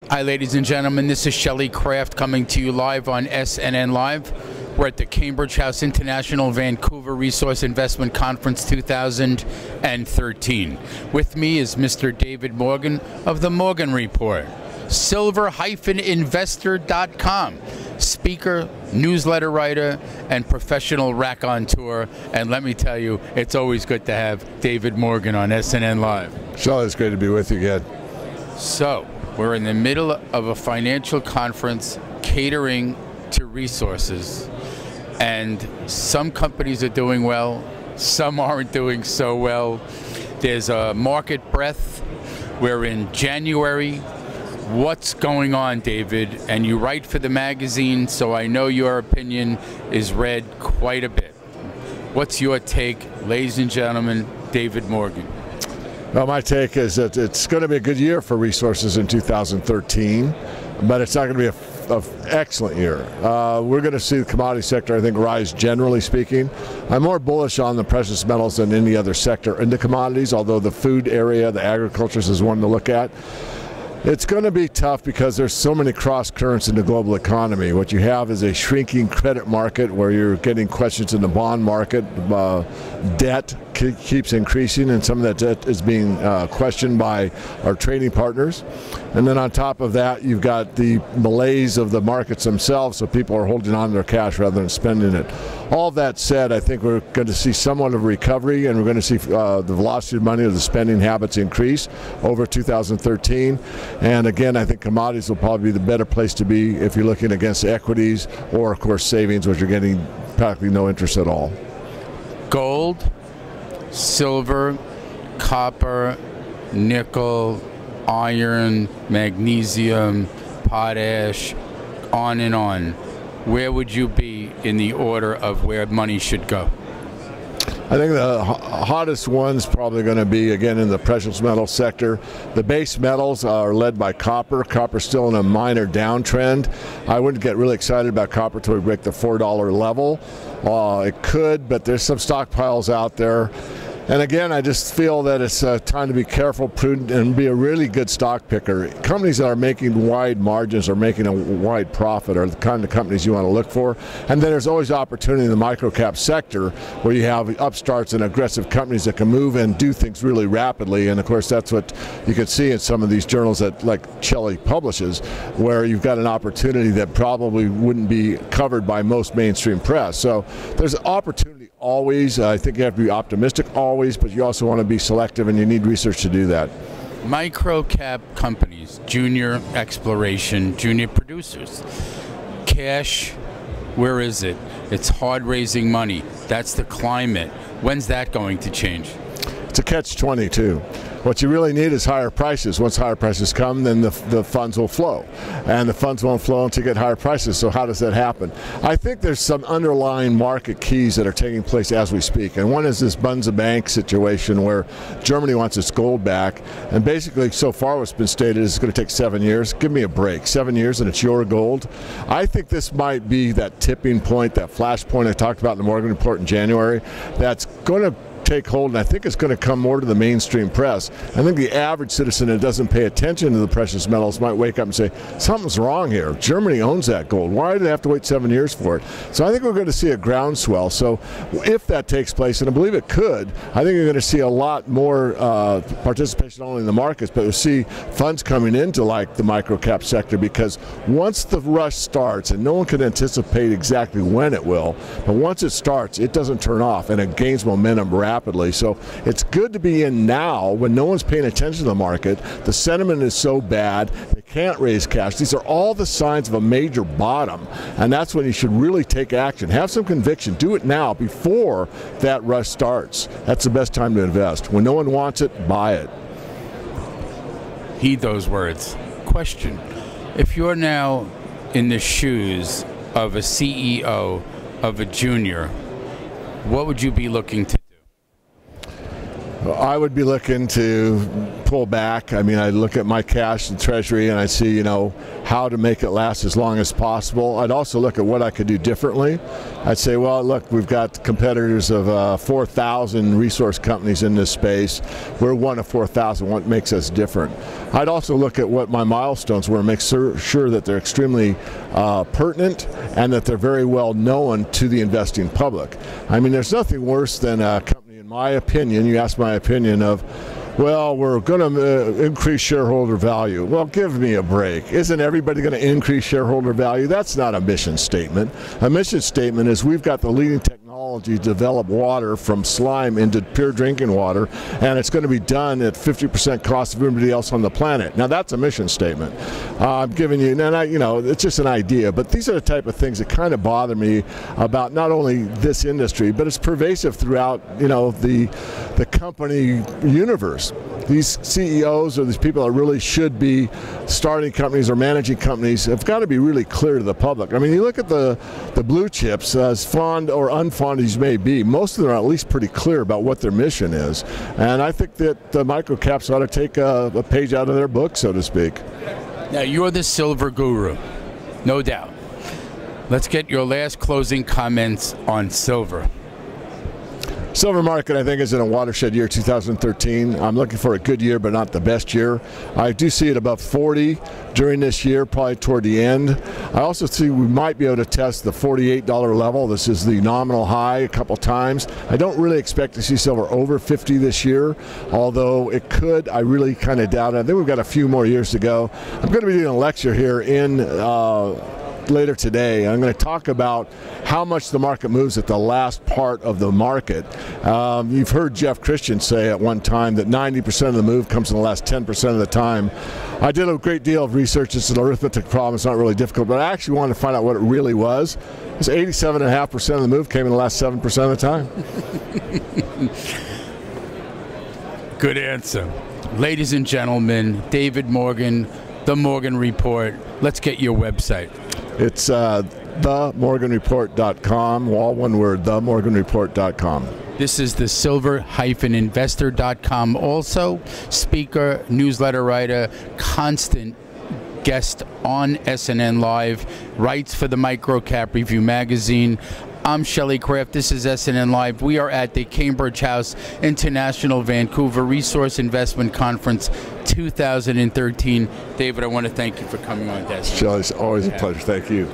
Hi, ladies and gentlemen. This is Shelley Kraft coming to you live on SNN Live. We're at the Cambridge House International Vancouver Resource Investment Conference 2013. With me is Mr. David Morgan of the Morgan Report, silver-investor.com, speaker, newsletter writer, and professional raconteur. And let me tell you, it's always good to have David Morgan on SNN Live. Shelley, it's great to be with you again. So, we're in the middle of a financial conference catering to resources, and some companies are doing well, some aren't doing so well. There's a market breadth. We're in January. What's going on, David? And you write for the magazine, so I know your opinion is read quite a bit. What's your take, ladies and gentlemen? David Morgan. Well, my take is that it's going to be a good year for resources in 2013, but it's not going to be an excellent year. We're going to see the commodity sector, I think, rise generally speaking. I'm more bullish on the precious metals than any other sector in the commodities, although the food area, the agriculture is one to look at. It's going to be tough because there's so many cross currents in the global economy. What you have is a shrinking credit market where you're getting questions in the bond market. Debt keeps increasing, and some of that debt is being questioned by our trading partners. And then on top of that, you've got the malaise of the markets themselves, so people are holding on to their cash rather than spending it. All that said, I think we're going to see somewhat of a recovery, and we're going to see the velocity of money or the spending habits increase over 2013. And again, I think commodities will probably be the better place to be if you're looking against equities or, of course, savings, which are getting practically no interest at all. Gold, silver, copper, nickel, iron, magnesium, potash, on and on. Where would you be in the order of where money should go? I think the hottest one's probably going to be, again, in the precious metal sector. The base metals are led by copper. Copper's still in a minor downtrend. I wouldn't get really excited about copper until we break the $4 level. It could, but there's some stockpiles out there. And again, I just feel that it's time to be careful, prudent, and be a really good stock picker. Companies that are making wide margins or making a wide profit are the kind of companies you want to look for. And then there's always opportunity in the microcap sector where you have upstarts and aggressive companies that can move and do things really rapidly. And of course, that's what you can see in some of these journals that, like Shelley publishes, where you've got an opportunity that probably wouldn't be covered by most mainstream press. So there's opportunity always. I think you have to be optimistic always, but you also want to be selective, and you need research to do that. Micro-cap companies, junior exploration, junior producers. Cash, where is it? It's hard raising money. That's the climate. When's that going to change? It's a catch-22. What you really need is higher prices. Once higher prices come, then the funds will flow. And the funds won't flow until you get higher prices. So how does that happen? I think there's some underlying market keys that are taking place as we speak. And one is this Bunza Bank situation where Germany wants its gold back. And basically, so far what's been stated is it's going to take 7 years. Give me a break. 7 years and it's your gold. I think this might be that tipping point, that flash point I talked about in the Morgan Report in January, that's going to take hold, and I think it's going to come more to the mainstream press. I think the average citizen that doesn't pay attention to the precious metals might wake up and say, something's wrong here. Germany owns that gold. Why do they have to wait 7 years for it? So I think we're going to see a groundswell. So if that takes place, and I believe it could, I think you're going to see a lot more participation only in the markets, but you'll see funds coming into like the microcap sector, because once the rush starts, and no one can anticipate exactly when it will, but once it starts, it doesn't turn off, and it gains momentum rapidly. So it's good to be in now when no one's paying attention to the market. The sentiment is so bad, they can't raise cash. These are all the signs of a major bottom, and that's when you should really take action. Have some conviction. Do it now before that rush starts. That's the best time to invest. When no one wants it, buy it. Heed those words. Question: if you're now in the shoes of a CEO of a junior, what would you be looking to do? I would be looking to pull back. I mean, I look at my cash and treasury and I see, you know, how to make it last as long as possible. I'd also look at what I could do differently. I'd say, well, look, we've got competitors of 4,000 resource companies in this space. We're one of 4,000. What makes us different? I'd also look at what my milestones were and make sure that they're extremely pertinent and that they're very well known to the investing public. I mean, there's nothing worse than a company, in my opinion, you asked my opinion of, well, we're going to increase shareholder value. Well, give me a break. Isn't everybody going to increase shareholder value? That's not a mission statement. A mission statement is we've got the leading technology to develop water from slime into pure drinking water, and it's going to be done at 50% cost of everybody else on the planet. Now, that's a mission statement. I'm giving you, and you know, it's just an idea, but these are the type of things that kind of bother me about not only this industry, but it's pervasive throughout, you know, the company universe. These CEOs or these people that really should be starting companies or managing companies have got to be really clear to the public. I mean, you look at the blue chips, as fond or unfond as you may be, most of them are at least pretty clear about what their mission is. And I think that the microcaps ought to take a page out of their book, so to speak. Now, you're the silver guru, no doubt. Let's get your last closing comments on silver. Silver market, I think, is in a watershed year, 2013. I'm looking for a good year, but not the best year. I do see it above 40 during this year, probably toward the end. I also see we might be able to test the $48 level. This is the nominal high a couple times. I don't really expect to see silver over 50 this year, although it could. I really kind of doubt it. I think we've got a few more years to go. I'm going to be doing a lecture here in later today. I'm going to talk about how much the market moves at the last part of the market. You've heard Jeff Christian say at one time that 90% of the move comes in the last 10% of the time. I did a great deal of research. It's an arithmetic problem. It's not really difficult, but I actually wanted to find out what it really was. It's 87.5% of the move came in the last 7% of the time. Good answer. Ladies and gentlemen, David Morgan, The Morgan Report. Let's get your website. It's themorganreport.com, all one word, themorganreport.com. This is the silver-investor.com also. Speaker, newsletter writer, constant guest on SNN Live, writes for the Microcap Review magazine. I'm Shelley Kraft. This is SNN Live. We are at the Cambridge House International Vancouver Resource Investment Conference 2013. David, I want to thank you for coming on. Shelley, it's always a pleasure. Thank you.